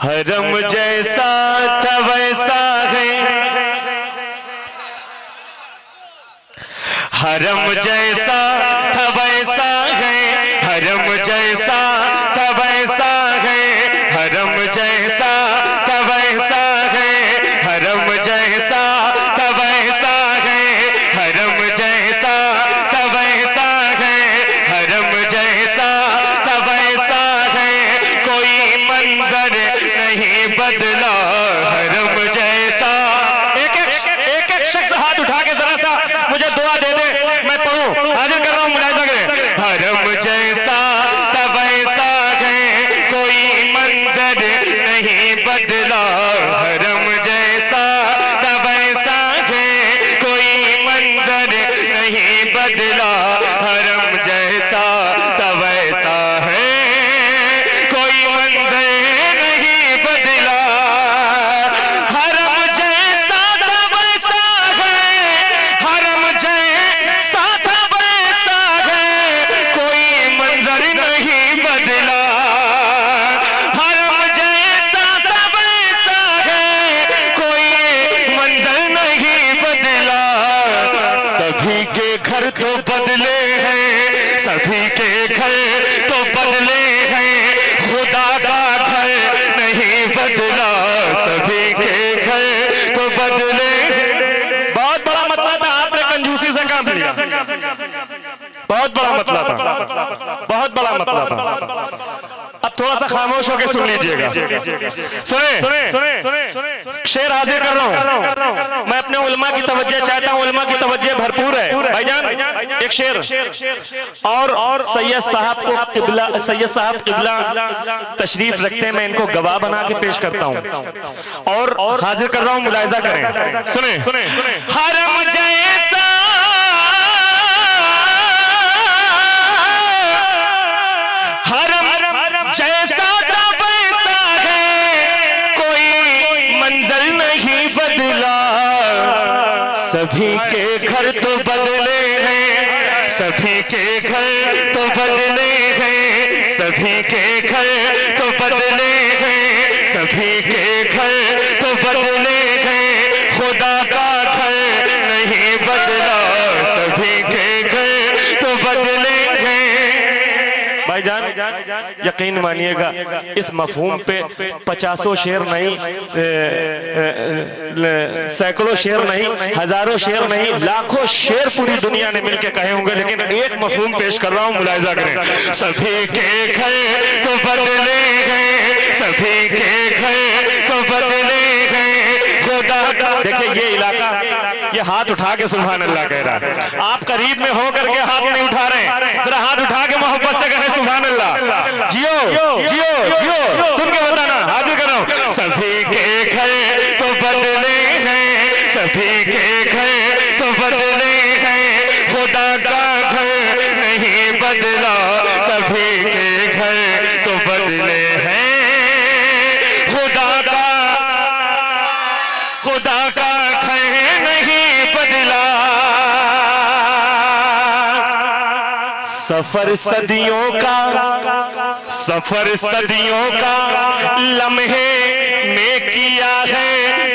हरम जैसा था वैसा है, हरम जैसा था वैसा है, हरम जैसा था वैसा है, हरम जैसा था वैसा है, हरम जैसा था वैसा है, हरम जैसा था वैसा है, हरम जैसा था वैसा है, कोई मंजर नहीं बदला हरम जैसा। एक एक शख्स हाथ उठा के जरा सा मुझे दुआ दे दे, मैं पढ़ूं, हाजिर कर रहा हूं, मुलाहिजा करें। हरम जैसा था वैसा है, कोई मंजर नहीं बदला हरम जैसा था वैसा है, कोई मंजर नहीं बदला हरम जैसा था वैसा है, कोई मंजर नहीं बदला हरम जैसा था वैसा है, हरम जैसा था वैसा है, कोई मंजर नहीं बदला हरम जैसा था वैसा है, कोई मंजर नहीं बदला। सभी के घर तो बदले हैं, सभी के घर तो बदले हैं, खुदा का घर नहीं बदला, सभी के घर तो बदले। बहुत बड़ा मतलब था, आपने कंजूसी से काम लिया, बहुत बड़ा मतलब था, बहुत बड़ा मतलब था। अब थोड़ा सा खामोश होकर सुन लीजिएगा, सुने शेर हाजिर कर रहा हूं, मैं अपने उलमा की तवज्जो चाहता हूं, उलमा की तवज्जो भरपूर है भाईजान। एक शेर और सैयद साहब को किबला, सैयद साहब किबला तशरीफ रखते हैं, मैं इनको गवाह बना के पेश करता हूं और हाजिर कर रहा हूं, मुलाहिजा करें। सुने हरम जैसा जैसा था वैसा है, कोई मंजिल नहीं बदला। सभी के घर तो बदले हैं, सभी के घर तो बदले हैं, सभी के घर तो बदले हैं, सभी के घर तो बदले हैं, खुदा का घर नहीं बदला, सभी के घर तो बदले हैं। भाईजान यकीन मानिएगा, इस मफहूम पे 50 शेर नहीं, सैकड़ों शेर नहीं, हजारों शेर नहीं, लाखों शेर पूरी दुनिया ने मिलकर कहे होंगे, लेकिन एक मफहूम पेश कर रहा हूं, मुलाहिजा करें। सभी के घर तो बदले हैं, सभी के घर तो बदले हैं, खुदा का। देखिए ये इलाका, ये हाथ उठा के सुभान अल्लाह कह रहा है, आप करीब में हो करके हाथ नहीं उठा रहे हैं, जरा हाथ उठा के मोहब्बत से कहें सुभान अल्लाह। जियो जियो जियो, सुन के बताना, हाजिर कर रहा हूं। सभी के घर तो बदले हैं, सभी के घर तो बदले हैं, खुदा का घर नहीं बदला, सभी के घर तो बदले हैं, खुदा का घर नहीं बदला। सफर सदियों का, सफर सदियों का लम्हे में किया है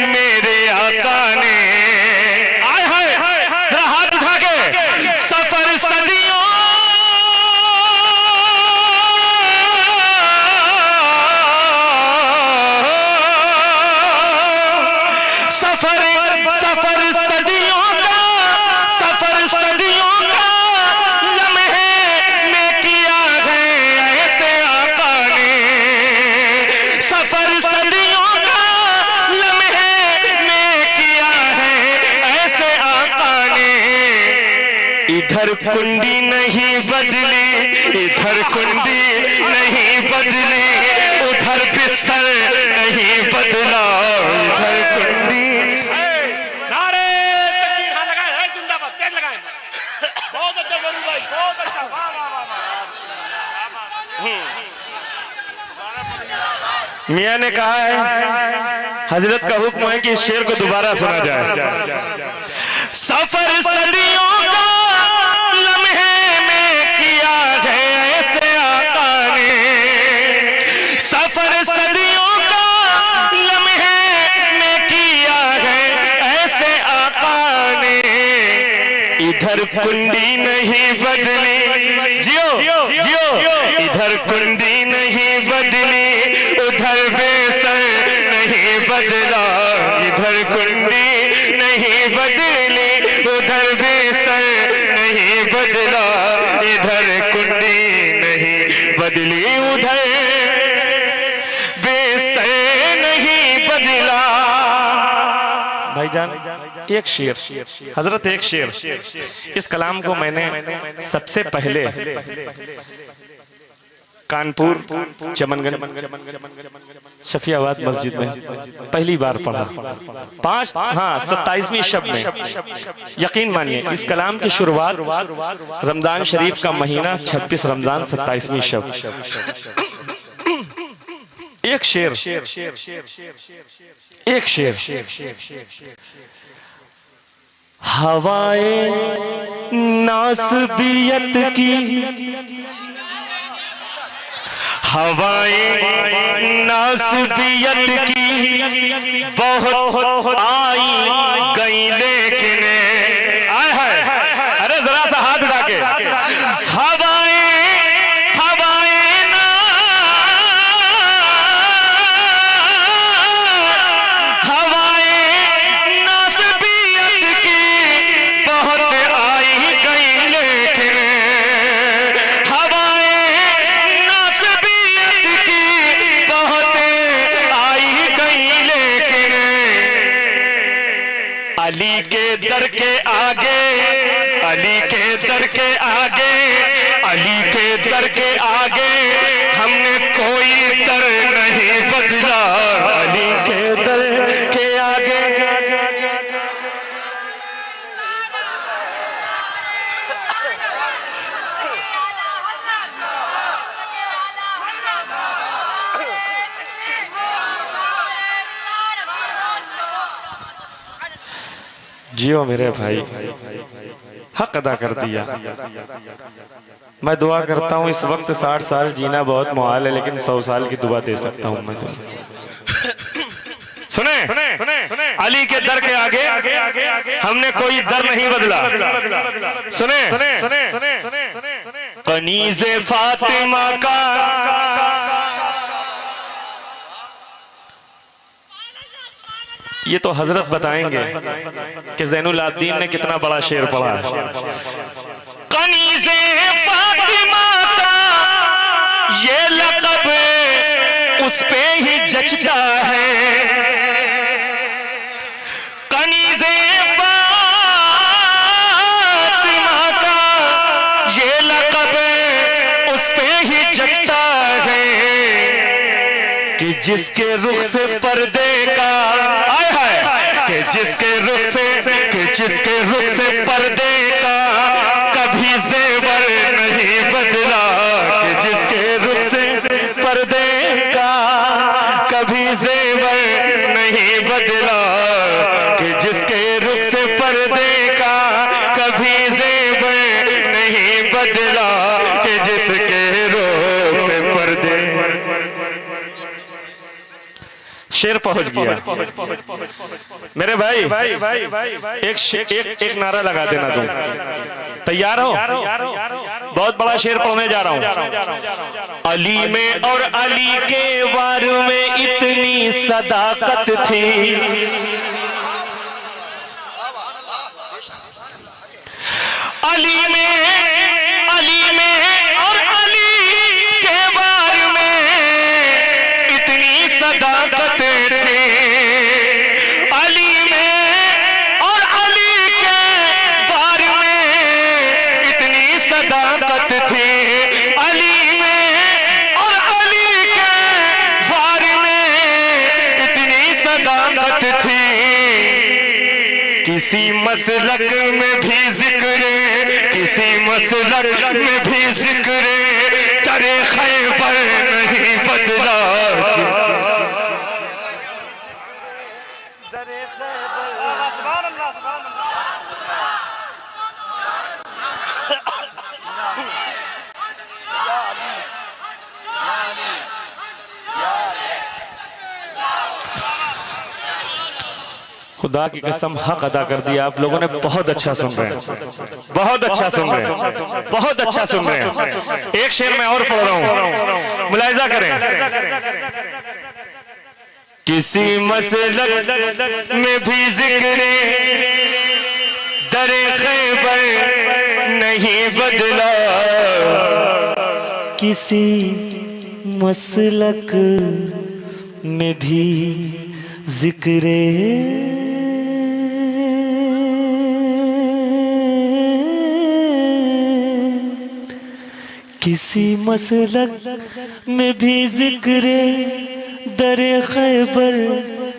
मेरे आका ने। आए हाय हाथ उठा के, सफर सदियों, सफर सदियों का, सफर सदियों का सफर सदियों का लम्हे में किया है ऐसे आका ने। इधर कुंडी नहीं बदली, इधर कुंडी नहीं बदली, उधर बिस्तर नहीं बदला, इधर कुंडी। नारे तकबीर, हां लगाए है, जिंदाबाद, तेज लगाए। बहुत अच्छा जरूर भाई, बहुत अच्छा, वाह वाह वाह। मियां ने कहा है, हजरत का हुक्म है कि इस शेर को दोबारा सुना जाए। सफर सदियों का लम्हे में किया है ऐसे आका ने, सफर सदियों का इधर कुंडी नहीं बदली, जियो जियो, इधर कुंडी नहीं बदली, उधर बेस्तर नहीं बदला, इधर कुंडी नहीं बदली, उधर बेस्तर नहीं बदला, इधर कुंडी नहीं बदली, उधर बेस्तर नहीं बदला। भाईजान एक शेर, हजरत एक शेर, इस कलाम को मैंने सबसे पहले कानपुर चमनगंज शफियाबाद मस्जिद में पहली बार पढ़ा, 27वीं शब में। यकीन मानिए इस कलाम की शुरुआत रमजान शरीफ का महीना 26 रमजान 27वीं शब। एक शेर, एक शेर, हवाए नासबियत की, हवाए नासबियत की बहुत आई गई लेकिन आए हाय, अरे जरा सा हाथ उठा के, हवाए अली के दर के आगे, अली के दर के आगे, अली के दर के आगे हमने कोई दर नहीं बदला, अली के दर के आगे। जियो मेरे भाई, हक अदा कर दिया। मैं दुआ करता हूँ इस वक्त 60 साल जीना बहुत मुहाल है, लेकिन 100 साल की दुआ दे सकता हूँ मैं तो। सुने, अली के दर के आगे हमने कोई दर नहीं बदला। सुने, कनीज़े फातिमा का ये तो हजरत बताएंगे कि ज़ैनुल आबिदीन ने कितना बड़ा शेर पढ़ा है। कनीज़े फातिमा का ये लक़ब उस पे ही जचता है, कनीज़े फातिमा का ये लक़ब उस पे ही जचता है कि जिसके रुख से पर्दे का कि जिसके रुख से पर्दे का कभी जेवर नहीं बदला, कि जिसके रुख से पर्दे का कभी जेवर नहीं बदला, कि जिसके रुख से पर्दे का कभी जेवर नहीं बदला, कि जिसके रुख से पर्दे। शेर पहुंच गया मेरे भाई, एक नारा लगा देना तुम, तैयार हो? बहुत बड़ा शेर पढ़ने जा रहा हूं। अली में और अली के वार में इतनी सदाकत थी, अली में और अली के वार में इतनी सदाकत थी, अली में और अली के वार में इतनी सदाकत थी, अली में और अली के वार में इतनी सदाकत थी। किसी मसलक में भी जिक्र, किसी मसलक में भी जिक्र तरे खैबर नहीं बदला, खुदा की कसम हक अदा कर दिया आप लोगों ने। बहुत अच्छा सुन रहे हैं, बहुत अच्छा सुन रहे हैं, बहुत अच्छा सुन रहे हैं। एक शेर मैं और पढ़ रहा हूं, मुलाहिजा करें। किसी मसलक में भी जिक्र दरे खैबर नहीं बदला, किसी मसलक में भी जिक्र किसी मसलक में भी जिक्र दरे खैबर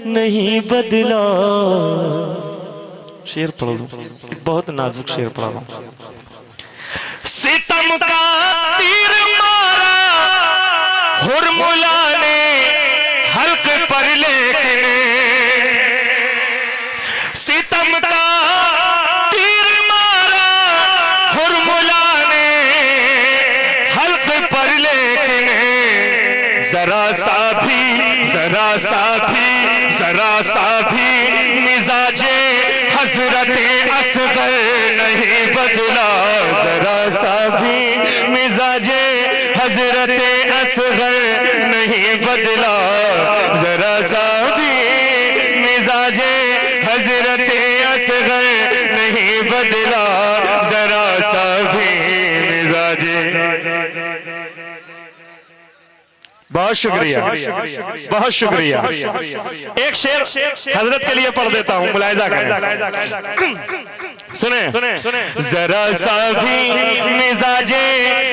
नहीं बदला। शेर पढ़ दो, बहुत नाजुक शेर पढ़ा हूं। सितम का तीर मारा हुरमुला ने हल्क पर, लेकिन सितम का तीर मारा हुरमुला ने हल्क पर, लेकिन जरा सा भी मिजाजे हजरत असगर नहीं बदला। जरा सा भी मिजाजे हजरत असगर नहीं बदला। जरा सा भी मिजाजे हजरत असगर नहीं बदला। जरा सा भी मिजाजे। बहुत शुक्रिया, बहुत शुक्रिया। एक शेर हजरत के लिए पढ़ देता हूं, मुलाहिजा करें, सुने। जरा सा भी मिजाजे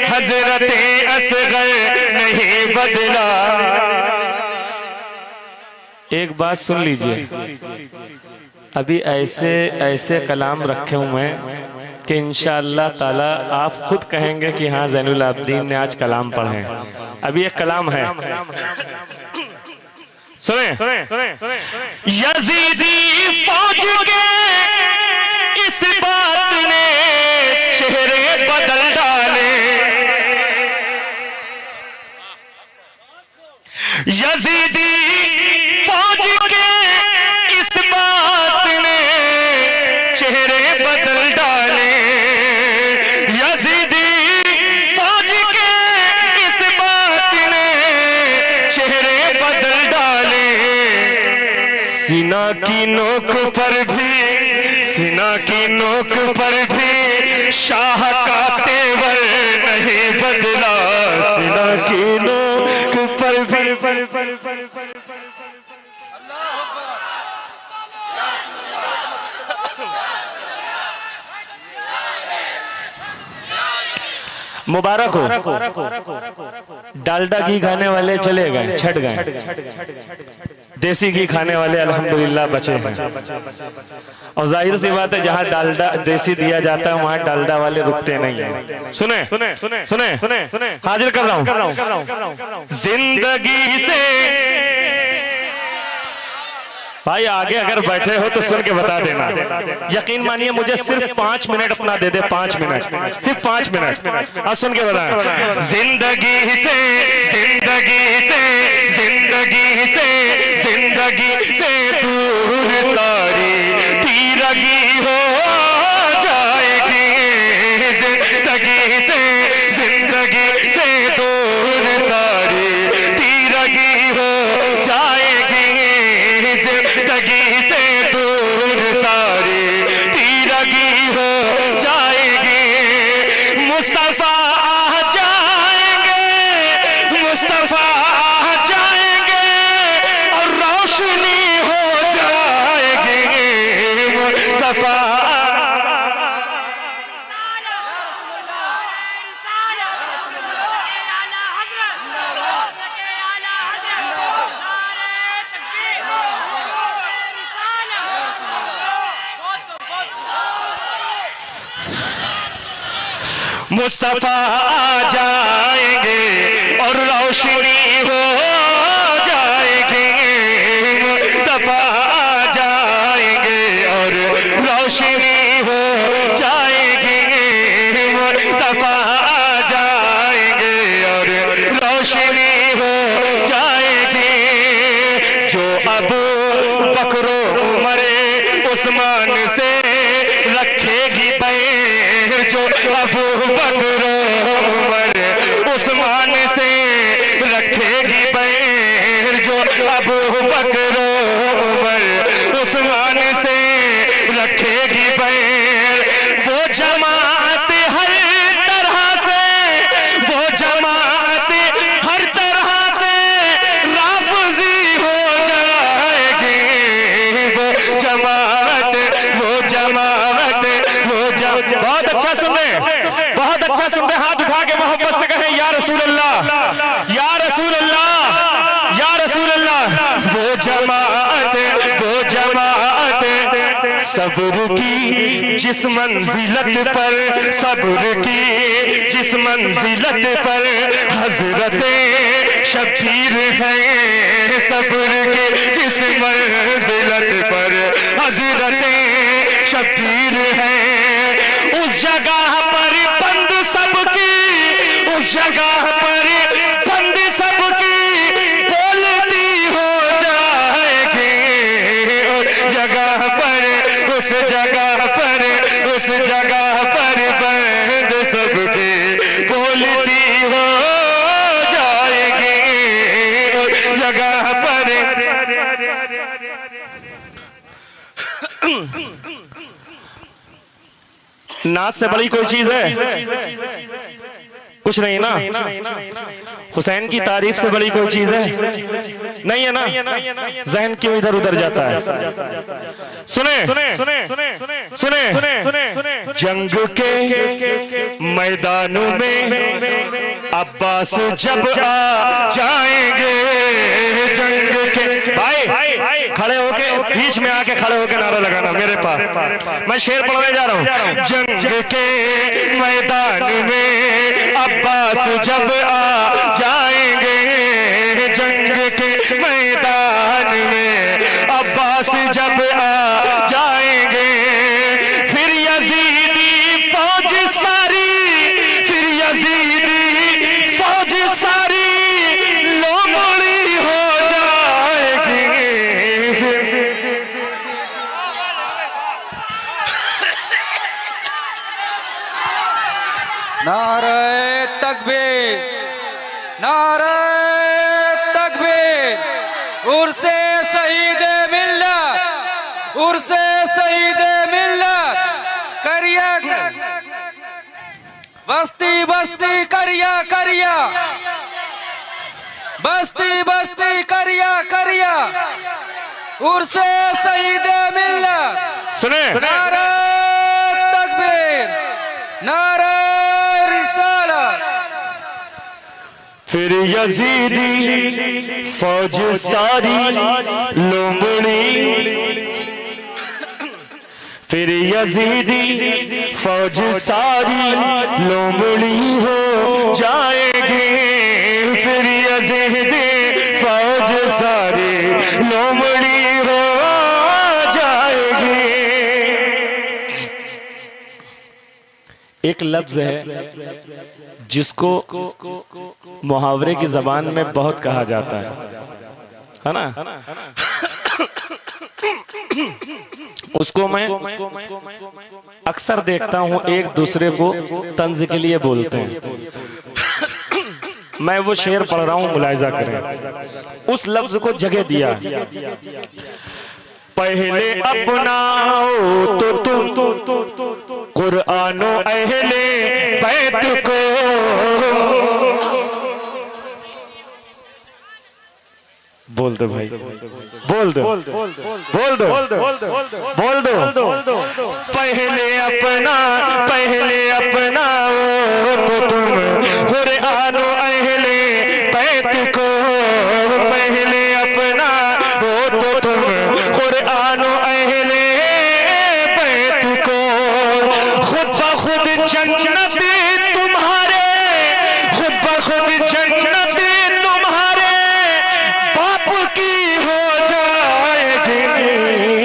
हजरत असगर नहीं बदला। एक बात सुन लीजिए, अभी ऐसे ऐसे कलाम रखे हुए हैं कि इंशाअल्लाह ताला आप खुद कहेंगे कि हाँ ज़ैनुल आबिदीन ने आज कलाम पढ़े। अभी एक कलाम है, सुने। यजीदी फौज के इस बात ने चेहरे बदल डाले। यजीदी फौज के इस बात ने चेहरे बदल डाले। यजीदी फौज के इस बात ने चेहरे बदल डाले। सीना की नोक पर भी, सीना की नोक पर भी शाह का तेवर नहीं बदला। सीना की नोक पर भी मुबारक हो। डालडा घी खाने वाले चले गए, छट गए। देसी घी खाने वाले अल्हम्दुलिल्लाह बचे हैं। और जाहिर सी बात है, जहाँ डालडा देसी दिया जाता है वहाँ डालडा वाले रुकते नहीं हैं। सुने सुने सुने सुने सुने, हाजिर कर रहा हूँ। जिंदगी से भाई आगे अगर बैठे हो तो सुन के बता देना। यकीन मानिए मुझे सिर्फ 5 मिनट अपना दे दे, 5 मिनट, सिर्फ 5 मिनट, और सुन के बता। जिंदगी से जिंदगी से जिंदगी से जिंदगी से दूर सारी तीरगी हो जाएगी। जिंदगी से जिंदगी से दूर सारी तीरगी हो जाएगी। जिंदगी से दूर सारी तीरगी हो जाएगी। मुस्तफा आ जाएंगे, मुस्तफा आ जाएंगे और रोशनी हो जाएगी। मुस्तफा मुस्तफा आ जाएंगे और रोशनी हो जाएगी। मुस्तफा आ जाएंगे और रोशनी हो जाएगी। मुस्तफा आ जाएंगे और रोशनी हो जाएगी। जो अबू बकर उमर उस्मान से रखेगी बैर जो अबू बकर उमर, उस्मान से रखेगी बैर जो अबू बकर उमर, उस्मान से रखेगी बैर। वो जमात हर तरह से, वो जमात हर तरह से राफजी हो जाएगी। वो जमात, वो जमात, वो जमात। बहुत अच्छा सुन रहे, बहुत अच्छा सुन रहे। हाथ उठा के मोहब्बत से कहें या रसूल अल्लाह, या रसूल अल्लाह, या रसूल अल्लाह। वो जमात, वो जमात सब्र की जिस मंजिलत पर, सब्र की जिस मंजिलत पर हजरत शबीर है, सब्र के जिस मंजिलत पर हजरत शबीर है, उस जगह पर बंद सबकी, उस जगह पर बंद सबकी बोलती हो जाएगी। उस जगह पर, उस जगह पर, उस जगह पर बंद सबकी बोलती हो जाएगी। उस जगह पर नाच से बड़ी कोई चीज है? कुछ नहीं ना। हुसैन की तारीफ से बड़ी कोई चीज है? नहीं है ना। जहन क्यों इधर उधर जाता है? सुने सुने सुने सुने, जंग के मैदानों में अब्बास जब आ जाएंगे, जंग के भाई खड़े होके, बीच में आके खड़े होके नारा लगाना मेरे पास। मैं शेर पढ़ने जा रहा हूँ। जंग के मैदान में अब्बास जब आ जाएंगे, जंग के मैदान में अब्बास जब आ जाएंगे, फिर यजीदी फौज सारी, फिर यजीदी फौज सारी लोमड़ी हो जाएगी। नारे तकबीर, नारे तकबीर। उर्से शहीदे मिल्लत, उर्से शहीदे मिल्लत। करिया बस्ती बस्ती करिया करिया, बस्ती बस्ती करिया करिया। उर्से शहीदे मिल्लत। सुने नारे तकबीर, नारे फिर यजीदी फौज सारी लोमड़ी, फिर यजीदी फौज सारी लोमड़ी हो जाएगी, फिर यजीदी फौज सारी लोमड़ी हो जाएगी। एक लफ्ज है जिसको मुहावरे की जबान में बहुत कहा जाता है ना? उसको मैं अक्सर देखता हूं एक दूसरे को तंज के लिए बोलते हैं। मैं वो शेर पढ़ रहा हूं, मुलाहिजा करें। उस लफ्ज को जगह दिया, पहले अपनाओ तो तुम कुरानो अहले बैत को, बोल दो भाई, बोल दो, बोल दो, बोल दो। पहले अपना, पहले अपनाओ तो तुम कुरानो अहले बैत को, पहले अपना हो तो तुम कुरानो अहले बैत को। खुद ब खुद जन्नत तुम्हारे, खुद ब खुद जन्नत तुम्हारे बाप की हो जाएगी।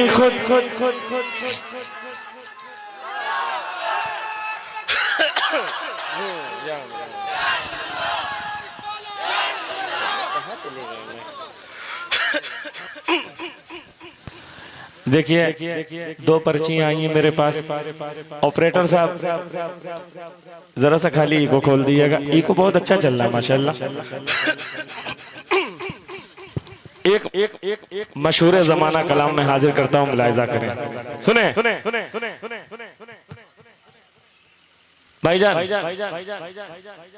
खुद खुद खुद खुद देखिए 2 पर्चियां आई हैं मेरे पास। ऑपरेटर साहब जरा सा खाली इको खोल दीजिएगा। इको बहुत अच्छा चल रहा है माशाल्लाह। एक एक एक एक मशहूर जमाना कलाम में हाजिर करता हूं, मुलाहिजा करें। सुने सुने सुने सुने सुने सुने भाईजान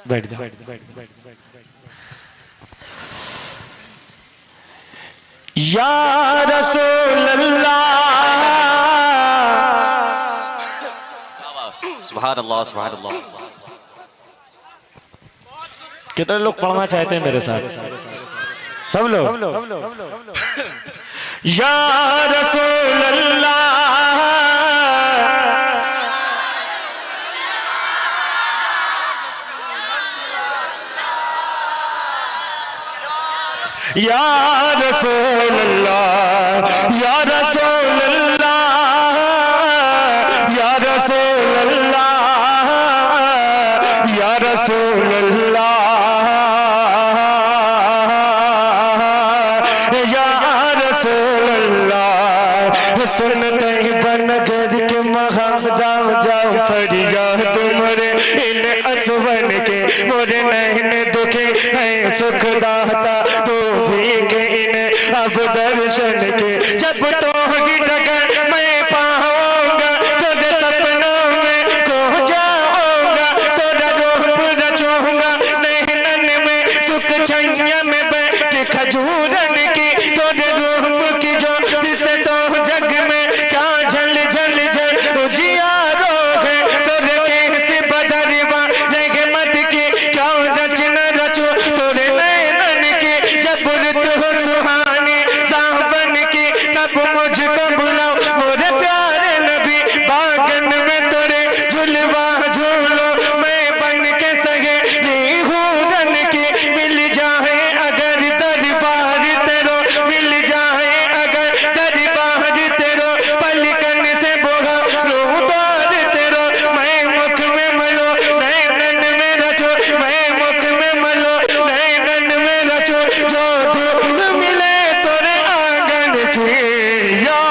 बैठ जाओ। या रसूल अल्लाह, सुभान अल्लाह सुभान अल्लाह। कितने लोग पढ़ना चाहते हैं मेरे साथ? सब लोग। या रसूल अल्लाह, या रसूल अल्लाह, या रसूल अल्लाह, या रसूल अल्लाह, या रसूल अल्लाह, या रसूल अल्लाह। सुनते ही बनगर के महाम जाओ जाओ फरियाद तुमरे इन असवन के मोरे नैन दुखे है सुख दाता तो भी के इन अब दर्शन के। जब तो होगी डगर मैं पाऊंगा तेरे सपनों में खो जाऊंगा, तेरा रूप रचूंगा नैनन में सुख छैया में बैठ खजूरन की। तेरे रूप की जो जिसे तो जग में क्या झल झल झल उजियारो है। तेरे कैसे बदरवा रहमत की क्या रचना रचो तेरे नैनन की। जब रुत हो सुहानी सावन की तब मुझको बुलाओ मोरे प्यारे नबी। बागन में तेरे झुलवा झूलो मैं बन के सगे हूरन की। मिल जाए अगर दरबार तेरो, मिल जाए अगर दरबार तेरो, पलकन से बोगा रोबार तेरो। मैं मुख में मलो नैनन में रचो, मैं मुख में मलो नैनन में रचो। जो धूल मिले तोरे आंगन की, या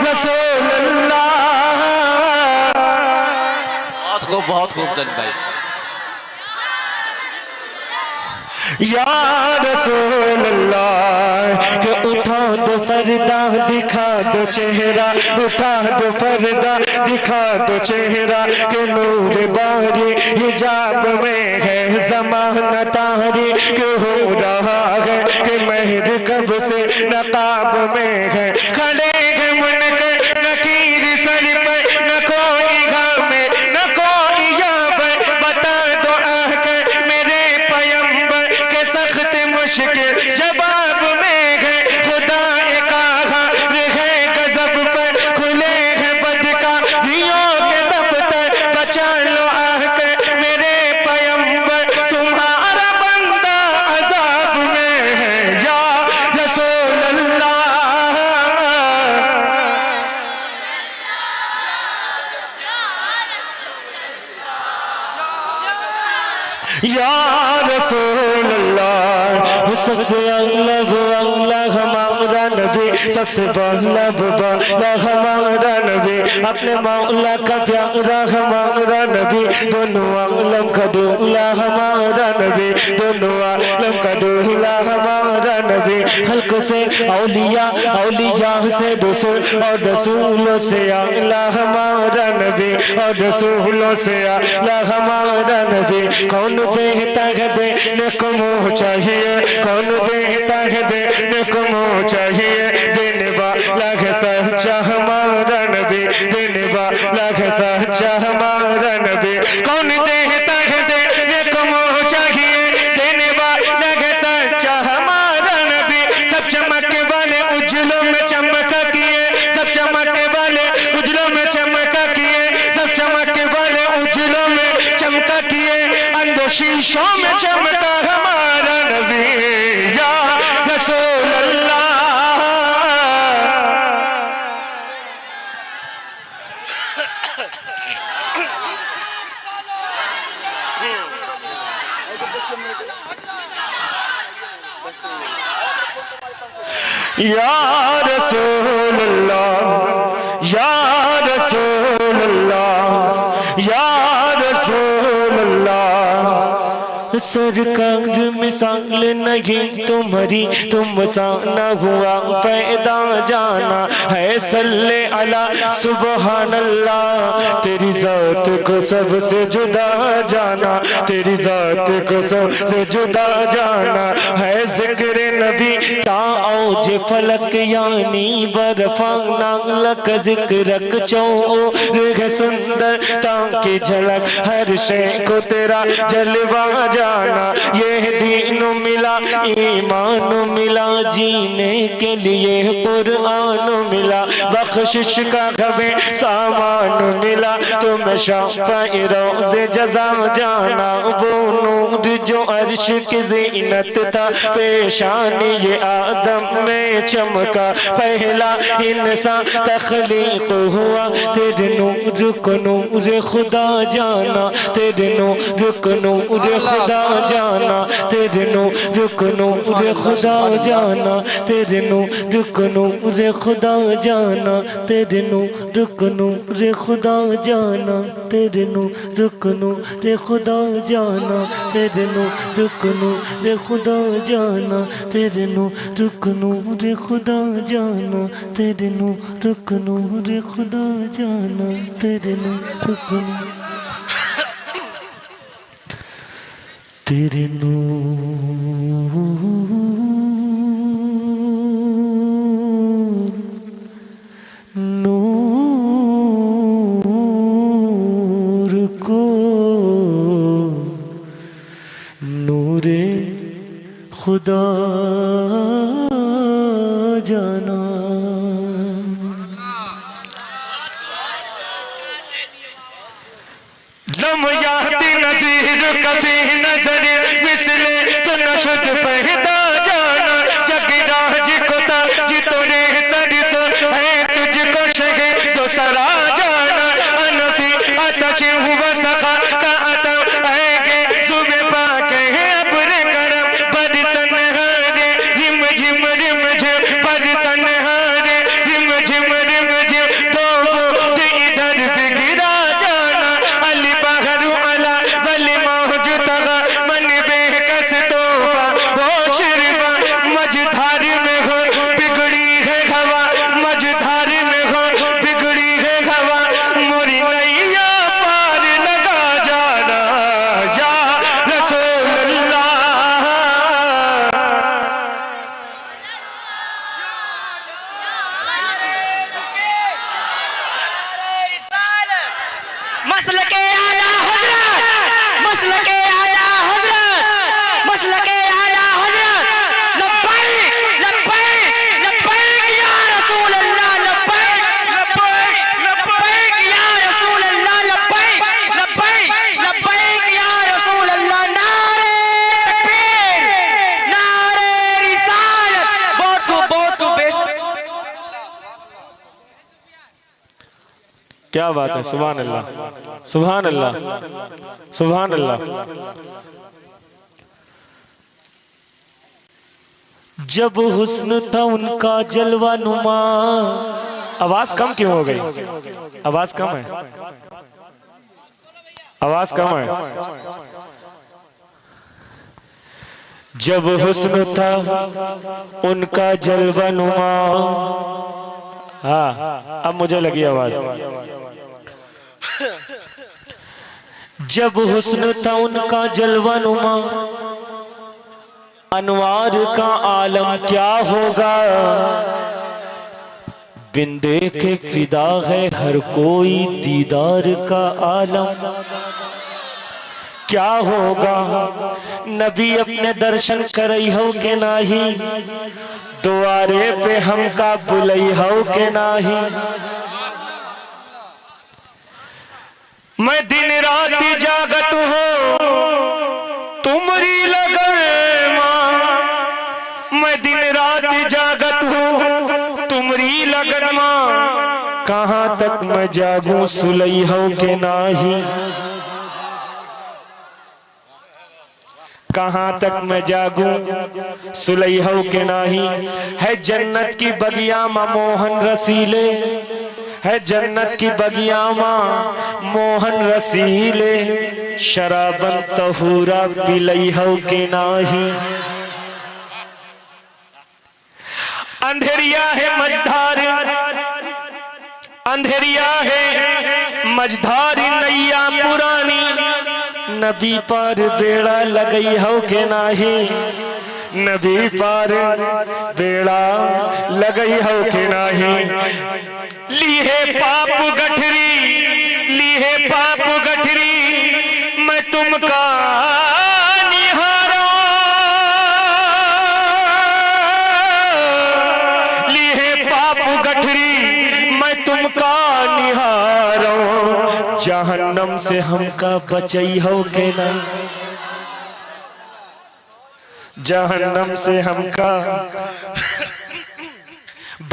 रसूल अल्लाह। बहुत खूब सन भाई। या रसूल अल्लाह के उठा दो पर्दा दिखा दो चेहरा, उठा दो पर्दा दिखा दो चेहरा। के नूर बारी हिजाब में है ज़माना तारी के हो रहा है। कि महर कब से नकाब में है खड़े हैं मुनकर नकीर सर पर। न कोई घाम न कोई याब, बता दो आकर मेरे पयंबर के सख्त मुश्किल जवाब में है। खुदा कहा है गजब पर खुले हैं बदकारियों के दफ्तर। बचा लो आकर मेरे पयंबर तुम्हारा बंदा अजाब में है। या रसूल अल्लाह, या रसूल अल्लाह। सबसे अगलब अगला हमारा नबी, सबसे बगलब बगला हमारा नबी। अपने मौला का प्यारा हमारा नबी, दोनों आलम का दूल्हा हमारा नबी, दोनों आलम का दूल्हा हमारा नबी। खल्क से औलिया, औलिया से रसूल और रसूलों से आला हमारा नबी, और रसूलों से आला हमारा नबी। कौन देता है देने को मुँह चाहिए, कौन देता है देने को मुँह चाहिए। देने वाला है सच्चा हमारा नबी, देने वाला है सच्चा हमारा नबी। कौन देता है देने को मुँह चाहिए, देने वाला है सच्चा हमारा नबी। सब चमकने वाले उज्जलों में चमका किए, सब चमकने वाले उज्जलों में चमका किए, सब चमकने वाले उज्जलों में चमका किए। अंदर शीशों में चमका हमारा नबी। या रसूल अल्लाह, या रसूल अल्लाह। सरकार मिसाल नहीं तुम्हारी, तुम सा न हुआ पैदा जाना है। सल्ले अला सुबहान अल्लाह, तेरी जात को सबसे जुदा जाना, तेरी जात को सबसे जुदा जाना है। जिक्र नबी ताओ जे फलक यानी बरफाना लक जिक्र चौर सुंदर ताकि झलक हर शे को तेरा जलवा जाना। ये दीन मिला ईमान मिला, जीने के लिए कुरान मिला, बख्शिश का हमें सामान मिला, तुम शाफ़ई रोज़े जज़ा जाना। वो नूर जो अर्श की ज़ीनत था, पेशानी ये आदम में चमका, पहला इंसान तख्लीक हुआ, तेरे नूर को नूर खुदा जाना, तेरे नूर को नूर खुदा जाना, तेरे नूर को नूर खुदा जाना, तेरे नूर को नूर खुदा जाना, तेरे नूर को नूर खुदा जाना, तेरे नूर को नूर खुदा जाना, तेरे नूर को नूर खुदा जाना, तेरे नूर को नूर खुदा जाना, तेरे नूर को नूर खुदा जाना, तेरे नूर को तेरे नूर को नूरे खुदा जाना। लम याती नज़ीर कभी नजर मिसले तो नशद पैदा जाना, जगराज को ताज तोरे सर है, तुझको शगे तो सरा जाना। अनफी अतश हुआ सखा का अतम आएगे, सुबह पाके अब्र करम बरसन हारे, रिम झिम बरसन हारे, रिम झिम दो इधर भी गिरा जाना। अली बहरु अला वली मौजूद मन बेकस तोबा वो शिरवा, मझधार में हो बिगड़ी है हवा, मझधार में हो बिगड़ी है हवा, मोरी नैया पार लगा जाना या रसूल अल्लाह। मसलके आला हज़रत, मसलके आला हज़रत, मसलके आला हज़रत, लब्बैक लब्बैक लब्बैक या रसूल अल्लाह, लब्बैक लब्बैक लब्बैक या रसूल अल्लाह, लब्बैक लब्बैक लब्बैक या रसूल अल्लाह। नारे तकबीर, नारे रिसालत, बहुत खूब बेश। क्या बात है, सुभान अल्लाह, सुभान अल्लाह, सुभान अल्लाह। जब हुस्न था उनका जलवा नुमा, आवाज कम क्यों हो गई? आवाज कम है, आवाज कम है। जब हुस्न था उनका जलवा नुमा, हाँ अब मुझे लगी आवाज। जब हुस्न था उनका जलवा नुमा, अनवार का आलम क्या होगा, बिन देखे फिदा है हर कोई दीदार का आलम क्या होगा। नबी अपने दर्शन करई हो के नाही, द्वारे पे हमका बुलई हो के नाही। मैं दिन रात जागत हूँ तुम्हारी लगन माँ, मैं दिन रात जागत हूँ तुम्हारी लगन माँ, कहाँ तक मैं जागूं सुलई हो के नाही, कहाँ तक मैं जागूं सुलई हो के नाही। है जन्नत की बगिया मा मोहन रसीले, है जन्नत की बगियामा मोहन रसीले शराबन तहूरा पिलई हो के नाही। अंधेरिया है मझधार, अंधेरिया है मझधारी नैया पुरानी, नबी पार बेड़ा लगई हो के नाही, नबी पार बेड़ा लगई हो के नाही। लीहे पाप गठरी, लीहे पाप गठरी मैं तुमका निहारो, लीहे पाप गठरी मैं तुमका निहारो, जहन्नम से हमका बचई हो के ना, जहन्नम से हमका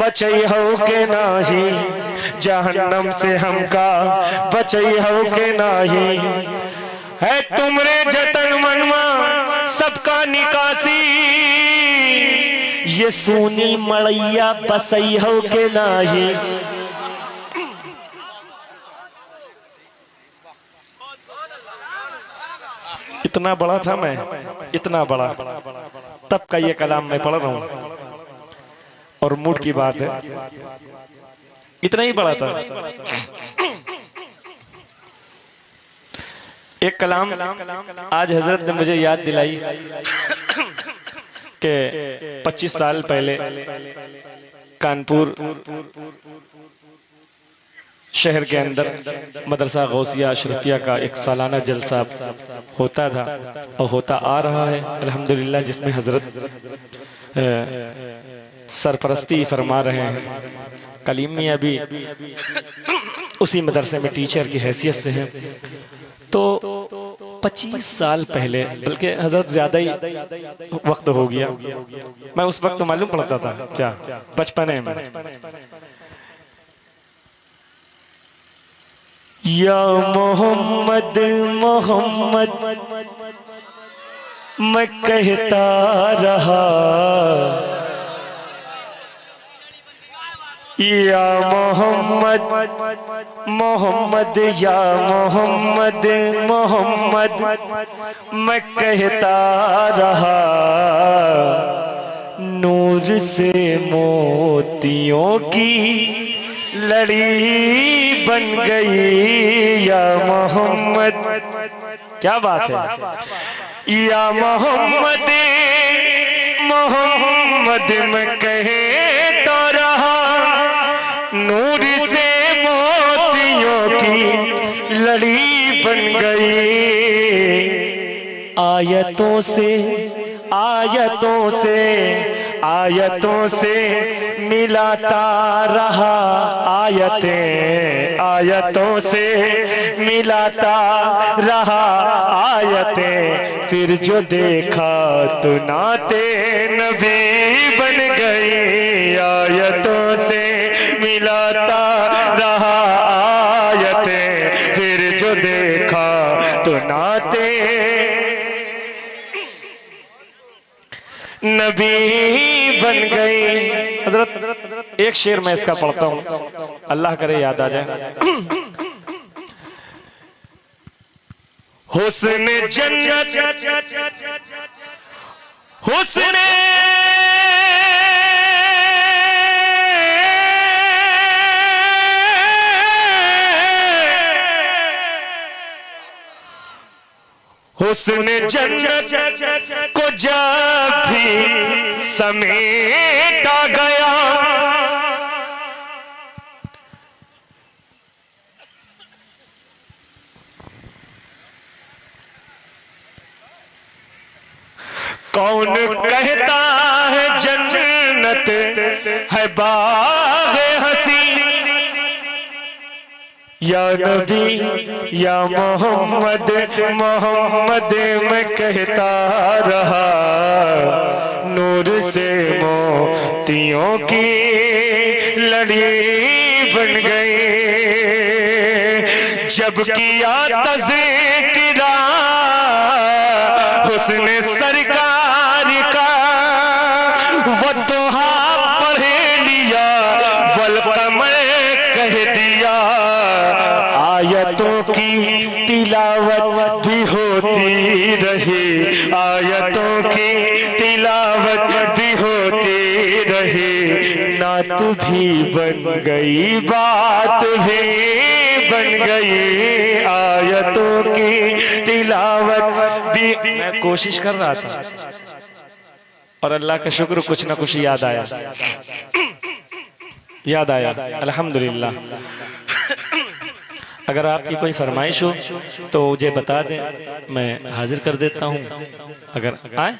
बचई हो के नाही, जहन्नम से हमका बचई हो के नाही। है तुमरे जतन मनवा सबका निकासी, ये सोनी मड़ैया बसई हो के नाही। इतना बड़ा था मैं, इतना बड़ा तब का ये कलाम मैं पढ़ रहा हूं और मूड की बात है, इतना ही बड़ा था। एक कलाम आज हजरत ने मुझे याद दिलाई कि 25 साल पहले कानपुर शहर के अंदर मदरसा गौसिया अशरफिया का एक सालाना जलसा होता था और होता आ रहा है अल्हम्दुलिल्लाह, जिसमें हजरत सरपरस्ती फरमा रहे हैं। कलीम में अभी उसी मदरसे में टीचर की हैसियत से हैं। तो 25 साल पहले, बल्कि हजरत ज्यादा ही वक्त हो गया, मैं उस वक्त मालूम पड़ता था क्या, बचपने में। या मोहम्मद मोहम्मद मैं कहता रहा, या मोहम्मद मोहम्मद या मोहम्मद मोहम्मद मैं कहता रहा, नूर से मोतियों की लड़ी बन गई या मोहम्मद। क्या बात है, या मोहम्मद मोहम्मद मैं कहता रहा, नूर से मोतियों की लड़ी बन गई। आयतों से आयतों से आयतों से मिलाता रहा, आयतें आयतों से मिलाता रहा आयतें, फिर जो देखा तो नाते नबी बन गई। आयतों से मिलाता रहा आयतें, फिर जो देखा तो नाते नबी बन गई। हजरत एक शेर मैं इसका पढ़ता हूं, अल्लाह करे याद आ जाए। हुस्न जन्नत हुस्न हुस्न जन्नत को जब भी समेटा गया, कौन कहता है जन्नत है बाग़ हसी, या नबी या मोहम्मद मोहम्मद मैं कहता रहा, नूर से मोतियों की लड़ी बन गई। जब किया तज़किरा हुस्न सरकार का, वो दोहा पढ़ लिया वल कमर कह दिया। आयतों की तिलावत भी होती रही, आयतों की तिलावत भी होती रही, नात भी बन गई, बात भी बन गई, आयतों की तिलावत भी। मैं कोशिश कर रहा था और अल्लाह का शुक्र कुछ ना कुछ याद आया, अल्हम्दुलिल्लाह। अगर आपकी कोई फरमाइश हो तो मुझे बता दें, मैं हाजिर कर देता हूँ। अगर आए